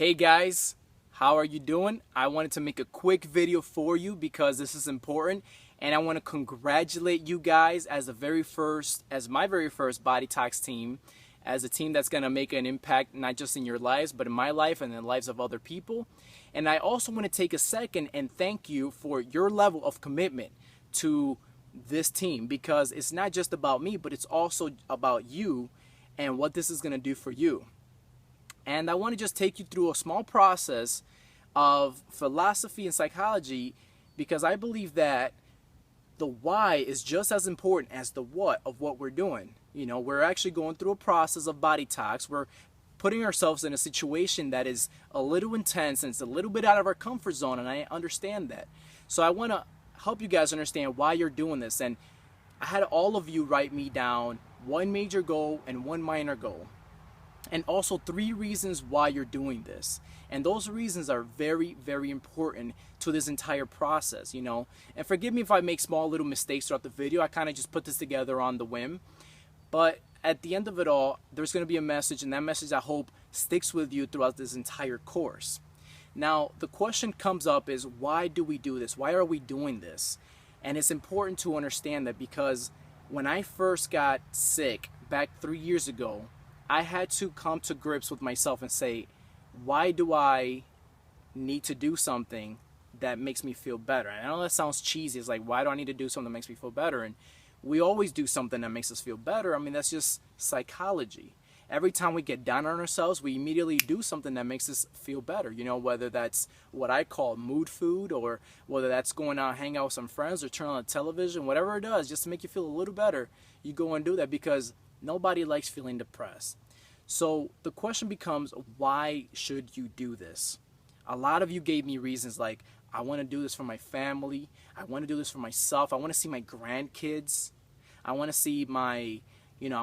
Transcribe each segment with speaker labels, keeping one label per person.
Speaker 1: Hey guys, how are you doing? I wanted to make a quick video for you because this is important, and I want to congratulate you guys as my very first Bodetox team, as a team that's going to make an impact not just in your lives, but in my life and in the lives of other people. And I also want to take a second and thank you for your level of commitment to this team, because it's not just about me, but it's also about you and what this is going to do for you. And I want to just take you through a small process of philosophy and psychology, because I believe that the why is just as important as the what of what we're doing. You know, we're actually going through a process of Bodetox. We're putting ourselves in a situation that is a little intense and it's a little bit out of our comfort zone, and I understand that. So I want to help you guys understand why you're doing this. And I had all of you write me down one major goal and one minor goal, and also 3 reasons why you're doing this. And those reasons are very, very important to this entire process, you know. And forgive me if I make small little mistakes throughout the video. I kind of just put this together on the whim. But at the end of it all, there's going to be a message, and that message I hope sticks with you throughout this entire course. Now, the question comes up is, why do we do this? Why are we doing this? And it's important to understand that, because when I first got sick back 3 years ago, I had to come to grips with myself and say, why do I need to do something that makes me feel better? And I know that sounds cheesy. It's like, why do I need to do something that makes me feel better? And we always do something that makes us feel better. I mean, that's just psychology. Every time we get down on ourselves, we immediately do something that makes us feel better. You know, whether that's what I call mood food, or whether that's going out, hang out with some friends, or turn on the television, whatever it does, just to make you feel a little better, you go and do that, because nobody likes feeling depressed. So the question becomes, why should you do this? A lot of you gave me reasons like, I want to do this for my family. I want to do this for myself. I want to see my grandkids. I want to see I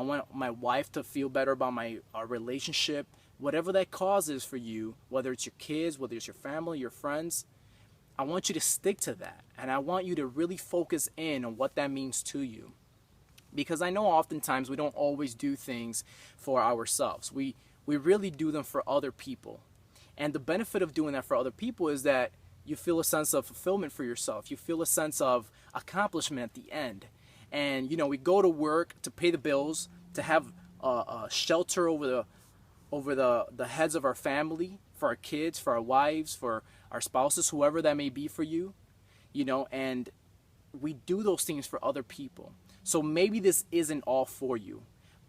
Speaker 1: want my wife to feel better about our relationship. Whatever that cause is for you, whether it's your kids, whether it's your family, your friends, I want you to stick to that. And I want you to really focus in on what that means to you. Because I know oftentimes we don't always do things for ourselves. We really do them for other people. And the benefit of doing that for other people is that you feel a sense of fulfillment for yourself. You feel a sense of accomplishment at the end. And, you know, we go to work to pay the bills, to have a shelter over the heads of our family, for our kids, for our wives, for our spouses, whoever that may be for you, you know, and we do those things for other people. So maybe this isn't all for you,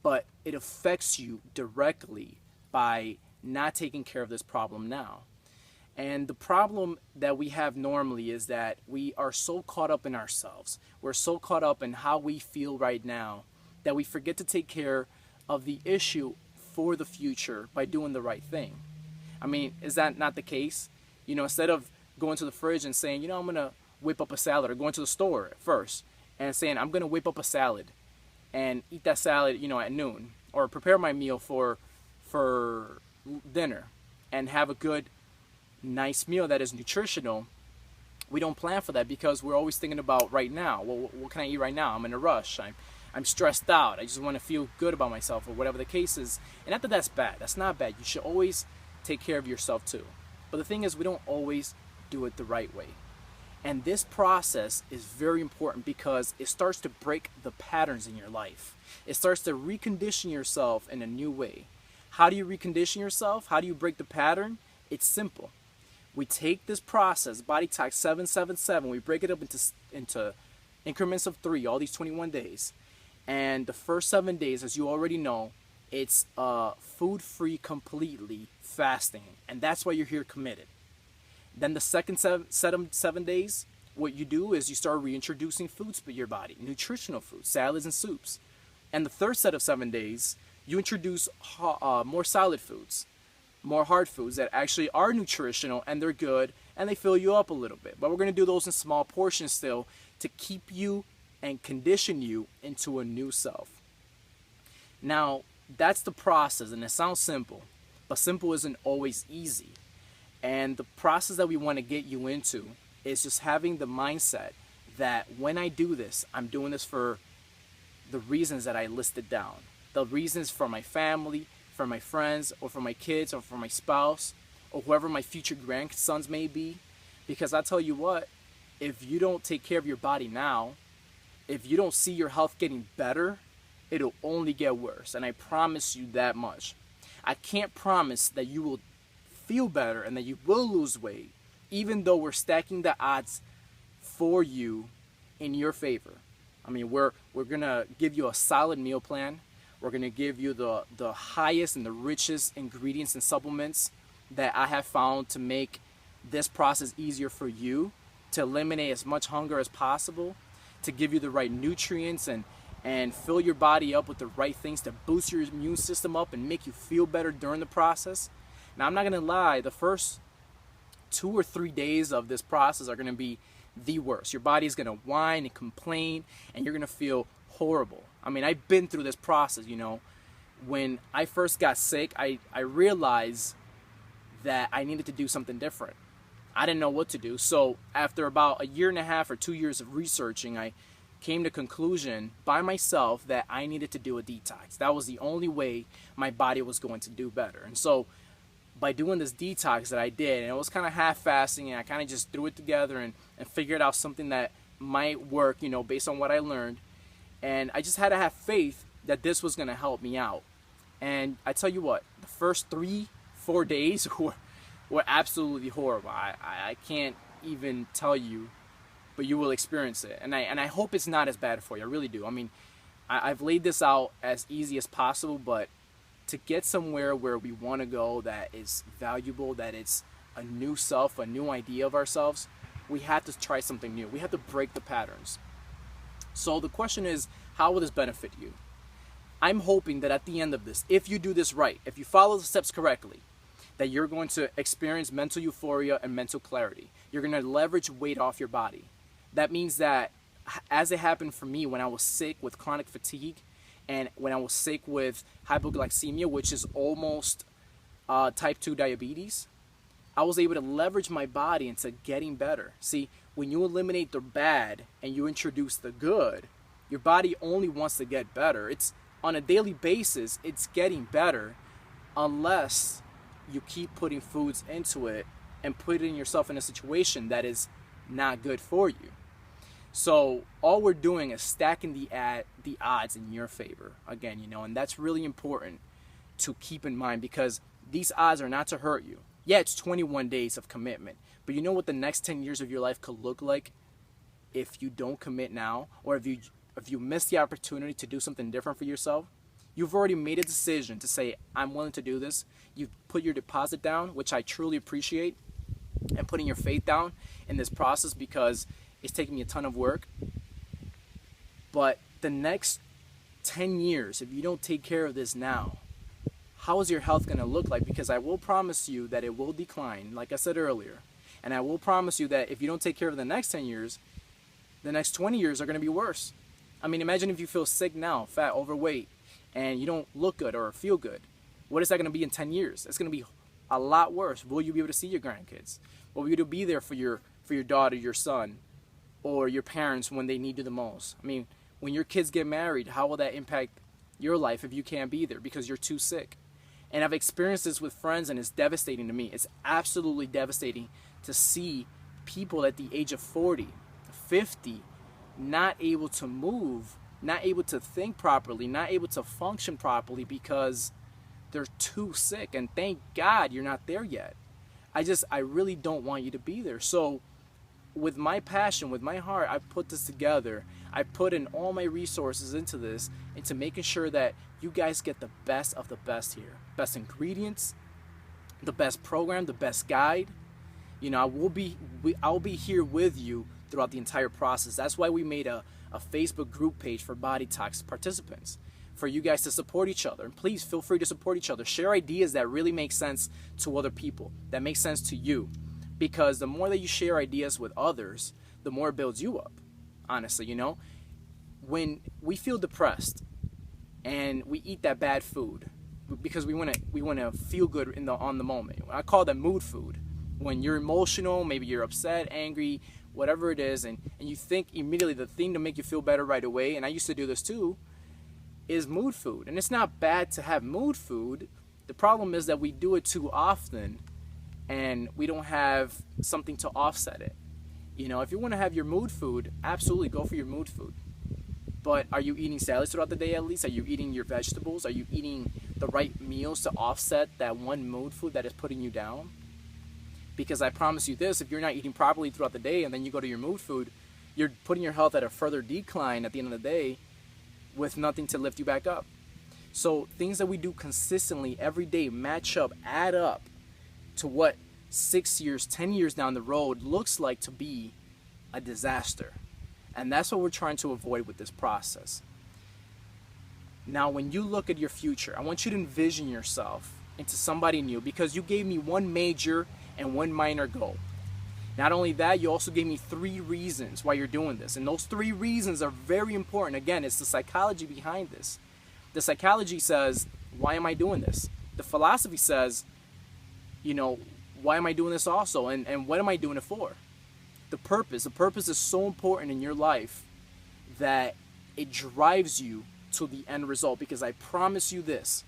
Speaker 1: but it affects you directly by not taking care of this problem now. And the problem that we have normally is that we are so caught up in ourselves. We're so caught up in how we feel right now that we forget to take care of the issue for the future by doing the right thing. I mean, is that not the case? You know, instead of going to the fridge and saying, you know, I'm going to whip up a salad, or going to the store first and saying, I'm going to whip up a salad and eat that salad, you know, at noon, or prepare my meal for dinner and have a good, nice meal that is nutritional. We don't plan for that because we're always thinking about right now. Well, what can I eat right now? I'm in a rush. I'm stressed out. I just want to feel good about myself, or whatever the case is. And not that that's bad. That's not bad. You should always take care of yourself too. But the thing is, we don't always do it the right way. And this process is very important because it starts to break the patterns in your life. It starts to recondition yourself in a new way. How do you recondition yourself? How do you break the pattern? It's simple. We take this process, Bodetox 777, we break it up into increments of 3, all these 21 days. And the first 7 days, as you already know, it's food-free completely fasting. And that's why you're here committed. Then the second 7 days, what you do is you start reintroducing foods to your body, nutritional foods, salads and soups. And the third set of 7 days, you introduce more solid foods, more hard foods that actually are nutritional and they're good and they fill you up a little bit. But we're going to do those in small portions still to keep you and condition you into a new self. Now, that's the process, and it sounds simple, but simple isn't always easy. And the process that we want to get you into is just having the mindset that when I do this, I'm doing this for the reasons that I listed down. The reasons for my family, for my friends, or for my kids, or for my spouse, or whoever my future grandsons may be. Because I tell you what, if you don't take care of your body now, if you don't see your health getting better, it'll only get worse. And I promise you that much. I can't promise that you will feel better and that you will lose weight, even though we're stacking the odds for you in your favor. I mean, we're gonna give you a solid meal plan. We're gonna give you the highest and the richest ingredients and supplements that I have found to make this process easier for you, to eliminate as much hunger as possible, to give you the right nutrients and fill your body up with the right things to boost your immune system up and make you feel better during the process. Now, I'm not gonna lie, the first 2 or 3 days of this process are gonna be the worst. Your body's gonna whine and complain, and you're gonna feel horrible. I mean, I've been through this process, you know. When I first got sick, I realized that I needed to do something different. I didn't know what to do. So after about 1.5 or 2 years of researching, I came to conclusion by myself that I needed to do a detox. That was the only way my body was going to do better. And so by doing this detox that I did, and it was kind of half-fasting, and I kind of just threw it together and figured out something that might work, you know, based on what I learned. And I just had to have faith that this was going to help me out. And I tell you what, the first 3-4 days were absolutely horrible. I can't even tell you, but you will experience it. And I hope it's not as bad for you. I really do. I mean, I've laid this out as easy as possible, but to get somewhere where we want to go that is valuable, that it's a new self, a new idea of ourselves, we have to try something new. We have to break the patterns. So the question is, how will this benefit you? I'm hoping that at the end of this, if you do this right, if you follow the steps correctly, that you're going to experience mental euphoria and mental clarity. You're going to leverage weight off your body. That means that, as it happened for me when I was sick with chronic fatigue, and when I was sick with hypoglycemia, which is almost type 2 diabetes, I was able to leverage my body into getting better. See, when you eliminate the bad and you introduce the good, your body only wants to get better. It's on a daily basis, it's getting better, unless you keep putting foods into it and putting yourself in a situation that is not good for you. So all we're doing is stacking the odds in your favor. Again, you know, and that's really important to keep in mind, because these odds are not to hurt you. Yeah, it's 21 days of commitment, but you know what the next 10 years of your life could look like if you don't commit now, or if you miss the opportunity to do something different for yourself. You've already made a decision to say, I'm willing to do this. You've put your deposit down, which I truly appreciate, and putting your faith down in this process, because it's taking me a ton of work. But the next 10 years, if you don't take care of this now, how is your health going to look like? Because I will promise you that it will decline, like I said earlier. And I will promise you that if you don't take care of the next 10 years, the next 20 years are going to be worse. I mean, imagine if you feel sick now, fat, overweight, and you don't look good or feel good. What is that going to be in 10 years? It's going to be a lot worse. Will you be able to see your grandkids? Will you be there for your daughter, your son, or your parents when they need you the most? I mean, when your kids get married, how will that impact your life if you can't be there because you're too sick? And I've experienced this with friends, and it's devastating to me. It's absolutely devastating to see people at the age of 40, 50, not able to move, not able to think properly, not able to function properly because they're too sick. And thank God you're not there yet. I really don't want you to be there. So with my passion, with my heart, I put this together. I put in all my resources into this, into making sure that you guys get the best of the best here. Best ingredients, the best program, the best guide. You know, I'll be here with you throughout the entire process. That's why we made a Facebook group page for Bodetox participants, for you guys to support each other. And please feel free to support each other. Share ideas that really make sense to other people, that make sense to you. Because the more that you share ideas with others, the more it builds you up. Honestly, you know, when we feel depressed and we eat that bad food because we want to feel good on the moment. I call that mood food. When you're emotional, maybe you're upset, angry, whatever it is, and you think immediately the thing to make you feel better right away, and I used to do this too, is mood food. And it's not bad to have mood food. The problem is that we do it too often, and we don't have something to offset it. You know, if you want to have your mood food, absolutely go for your mood food. But are you eating salads throughout the day at least? Are you eating your vegetables? Are you eating the right meals to offset that one mood food that is putting you down? Because I promise you this, if you're not eating properly throughout the day and then you go to your mood food, you're putting your health at a further decline at the end of the day with nothing to lift you back up. So things that we do consistently every day match up, add up to what 6 years, 10 years down the road looks like to be a disaster. And that's what we're trying to avoid with this process. Now, when you look at your future, I want you to envision yourself into somebody new, because you gave me one major and one minor goal. Not only that, you also gave me 3 reasons why you're doing this. And those 3 reasons are very important. Again, it's the psychology behind this. The psychology says, why am I doing this? The philosophy says, you know, why am I doing this also? And what am I doing it for? The purpose is so important in your life that it drives you to the end result. Because I promise you this,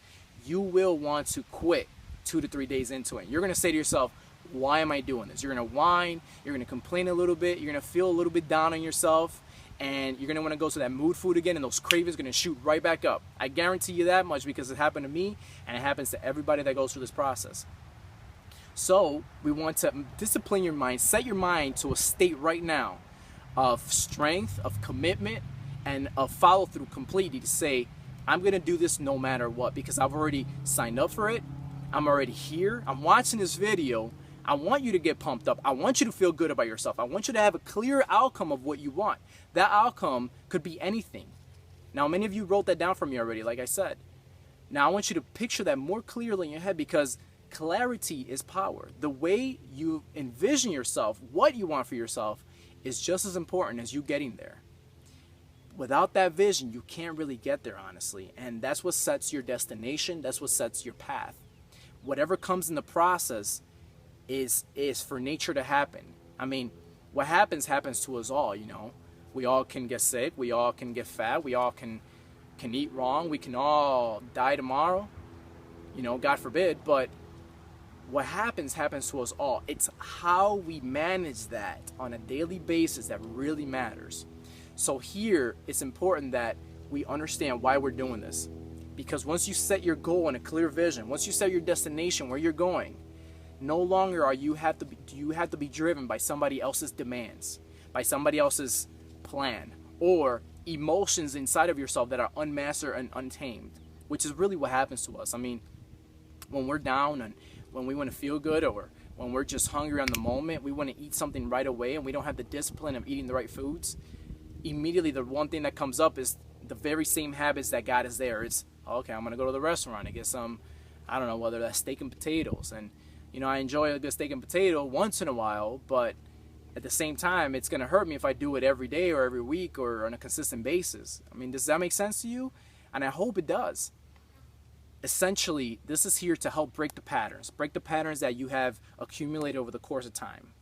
Speaker 1: you will want to quit 2 to 3 days into it. You're going to say to yourself, why am I doing this? You're going to whine, you're going to complain a little bit, you're going to feel a little bit down on yourself, and you're going to want to go to that mood food again, and those cravings are going to shoot right back up. I guarantee you that much, because it happened to me, and it happens to everybody that goes through this process. So we want to discipline your mind, set your mind to a state right now of strength, of commitment, and of follow through completely, to say, I'm going to do this no matter what, because I've already signed up for it. I'm already here. I'm watching this video. I want you to get pumped up. I want you to feel good about yourself. I want you to have a clear outcome of what you want. That outcome could be anything. Now, many of you wrote that down for me already, like I said. Now, I want you to picture that more clearly in your head, because clarity is power. The way you envision yourself, what you want for yourself, is just as important as you getting there. Without that vision, you can't really get there, honestly. And that's what sets your destination. That's what sets your path. Whatever comes in the process is for nature to happen. I mean, what happens to us all, you know. We all can get sick. We all can get fat. We all can eat wrong. We can all die tomorrow, you know, God forbid. But what happens to us all. It's how we manage that on a daily basis that really matters. So here, it's important that we understand why we're doing this. Because once you set your goal and a clear vision, once you set your destination, where you're going, no longer do you have to be driven by somebody else's demands, by somebody else's plan, or emotions inside of yourself that are unmastered and untamed, which is really what happens to us. I mean, when we're down and when we want to feel good, or when we're just hungry on the moment, we want to eat something right away, and we don't have the discipline of eating the right foods, immediately the one thing that comes up is the very same habits that got us there. It's, okay, I'm going to go to the restaurant and get some, I don't know, whether that's steak and potatoes. And, you know, I enjoy a good steak and potato once in a while, but at the same time, it's going to hurt me if I do it every day or every week or on a consistent basis. I mean, does that make sense to you? And I hope it does. Essentially, this is here to help break the patterns that you have accumulated over the course of time.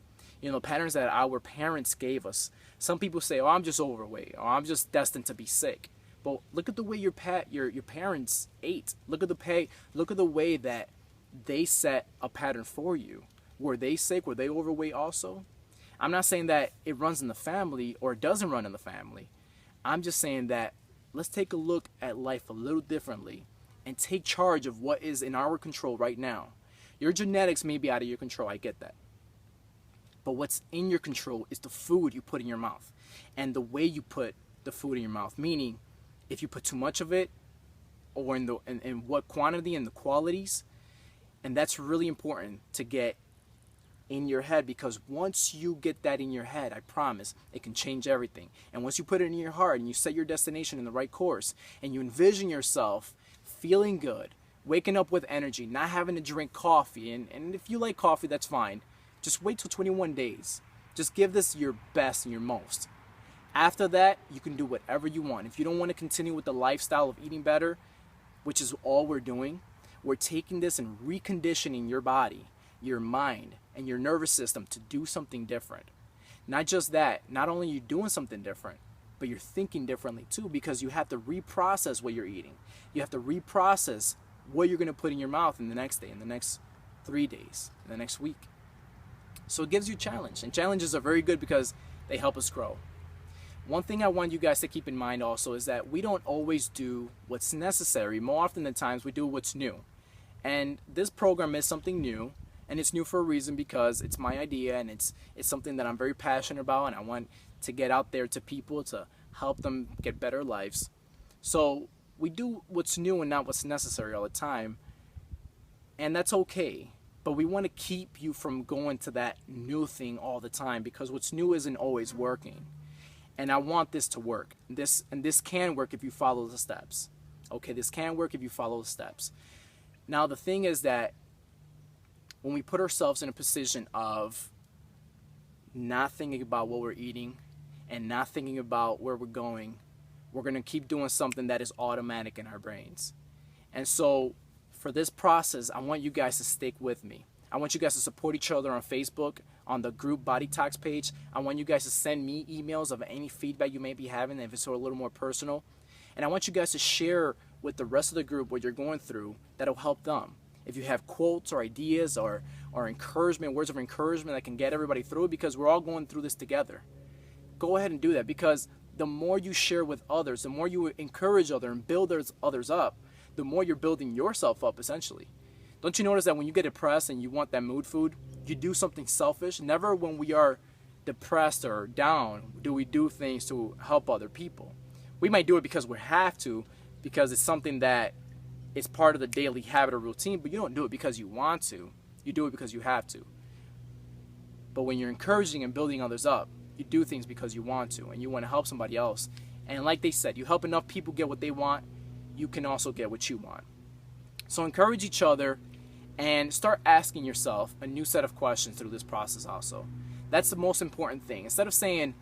Speaker 1: You know, patterns that our parents gave us. Some people say, oh, I'm just overweight, or I'm just destined to be sick. But look at the way your parents ate. Look at the way that they set a pattern for you. Were they sick? Were they overweight also? I'm not saying that it runs in the family or it doesn't run in the family. I'm just saying that let's take a look at life a little differently and take charge of what is in our control right now. Your genetics may be out of your control. I get that. But what's in your control is the food you put in your mouth and the way you put the food in your mouth. Meaning, if you put too much of it, or in what quantity and the qualities. And that's really important to get in your head, because once you get that in your head, I promise, it can change everything. And once you put it in your heart and you set your destination in the right course and you envision yourself feeling good, waking up with energy, not having to drink coffee, and if you like coffee, that's fine. Just wait till 21 days. Just give this your best and your most. After that, you can do whatever you want. If you don't want to continue with the lifestyle of eating better, which is all we're doing, we're taking this and reconditioning your body, your mind, and your nervous system to do something different. Not just that, not only are you doing something different, but you're thinking differently too, because you have to reprocess what you're eating. You have to reprocess what you're going to put in your mouth in the next day, in the next 3 days, the next week. So it gives you a challenge, and challenges are very good because they help us grow. One thing I want you guys to keep in mind also is that we don't always do what's necessary. More often than times, we do what's new. And this program is something new, and it's new for a reason because it's my idea, and it's something that I'm very passionate about, and I want to get out there to people to help them get better lives. So we do what's new and not what's necessary all the time, and that's okay. But we want to keep you from going to that new thing all the time because what's new isn't always working. And I want this to work. This can work if you follow the steps. Okay, this can work if you follow the steps. Now the thing is that when we put ourselves in a position of not thinking about what we're eating and not thinking about where we're going to keep doing something that is automatic in our brains. And so for this process, I want you guys to stick with me. I want you guys to support each other on Facebook, on the group Bodetox page. I want you guys to send me emails of any feedback you may be having if it's a little more personal. And I want you guys to share with the rest of the group what you're going through that'll help them. If you have quotes or ideas or encouragement, words of encouragement that can get everybody through it, because we're all going through this together. Go ahead and do that, because the more you share with others, the more you encourage others and build others up, the more you're building yourself up, essentially. Don't you notice that when you get depressed and you want that mood food, you do something selfish? Never when we are depressed or down do we do things to help other people. We might do it because we have to, because it's something that is part of the daily habit or routine, but you don't do it because you want to. You do it because you have to. But when you're encouraging and building others up, you do things because you want to, and you want to help somebody else. And like they said, you help enough people get what they want, you can also get what you want. So encourage each other and start asking yourself a new set of questions through this process also. That's the most important thing. Instead of saying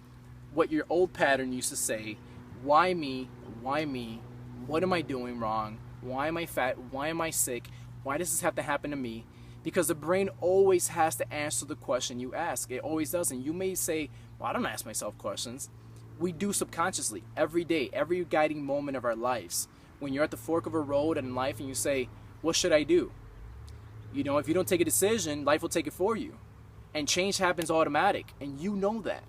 Speaker 1: what your old pattern used to say, why me, why me, what am I doing wrong, why am I fat, why am I sick, why does this have to happen to me? Because the brain always has to answer the question you ask. It always does. And you may say, well, I don't ask myself questions. We do subconsciously every day, every guiding moment of our lives. When you're at the fork of a road in life and you say, what should I do? You know, if you don't take a decision, life will take it for you. And change happens automatic. And you know that.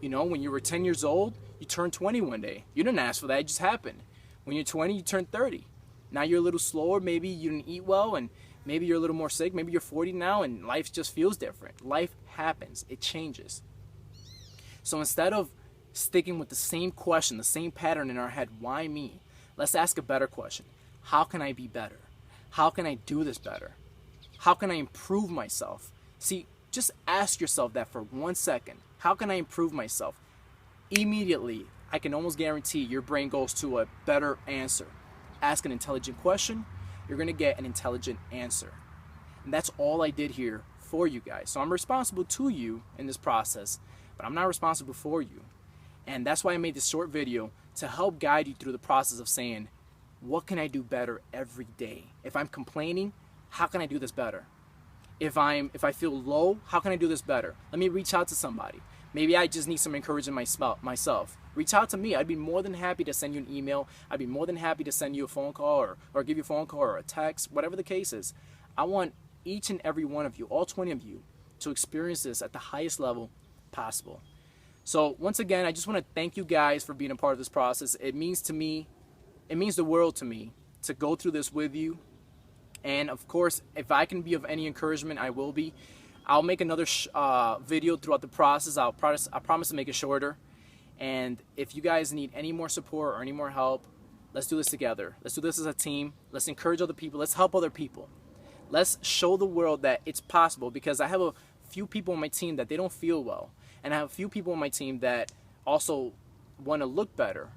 Speaker 1: You know, when you were 10 years old, you turned 20 one day. You didn't ask for that. It just happened. When you're 20, you turn 30. Now you're a little slower. Maybe you didn't eat well, and maybe you're a little more sick. Maybe you're 40 now, and life just feels different. Life happens. It changes. So instead of sticking with the same question, the same pattern in our head, why me? Let's ask a better question. How can I be better? How can I do this better? How can I improve myself? See, just ask yourself that for 1 second. How can I improve myself? Immediately, I can almost guarantee your brain goes to a better answer. Ask an intelligent question, you're going to get an intelligent answer. And that's all I did here for you guys. So I'm responsible to you in this process, but I'm not responsible for you. And that's why I made this short video, to help guide you through the process of saying, what can I do better every day? If I'm complaining, how can I do this better? If I feel low, how can I do this better? Let me reach out to somebody. Maybe I just need some encouragement myself. Reach out to me. I'd be more than happy to send you an email. I'd be more than happy to send you a phone call or give you a phone call or a text, whatever the case is. I want each and every one of you, all 20 of you, to experience this at the highest level possible. So once again, I just want to thank you guys for being a part of this process. It means to me, it means the world to me to go through this with you. And of course, if I can be of any encouragement, I will be. I'll make another video throughout the process. I promise to make it shorter. And if you guys need any more support or any more help, let's do this together. Let's do this as a team. Let's encourage other people. Let's help other people. Let's show the world that it's possible, because I have a few people on my team that they don't feel well. And I have a few people on my team that also want to look better,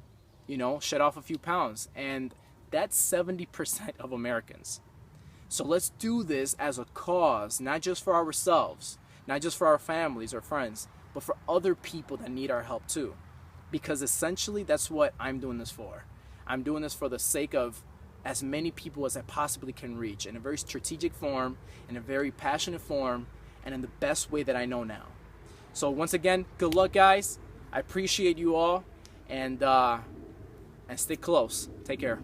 Speaker 1: you know, shed off a few pounds. And that's 70% of Americans. So let's do this as a cause, not just for ourselves, not just for our families or friends, but for other people that need our help too. Because essentially that's what I'm doing this for. I'm doing this for the sake of as many people as I possibly can reach, in a very strategic form, in a very passionate form, and in the best way that I know now. So once again, good luck guys. I appreciate you all, and stay close. Take care.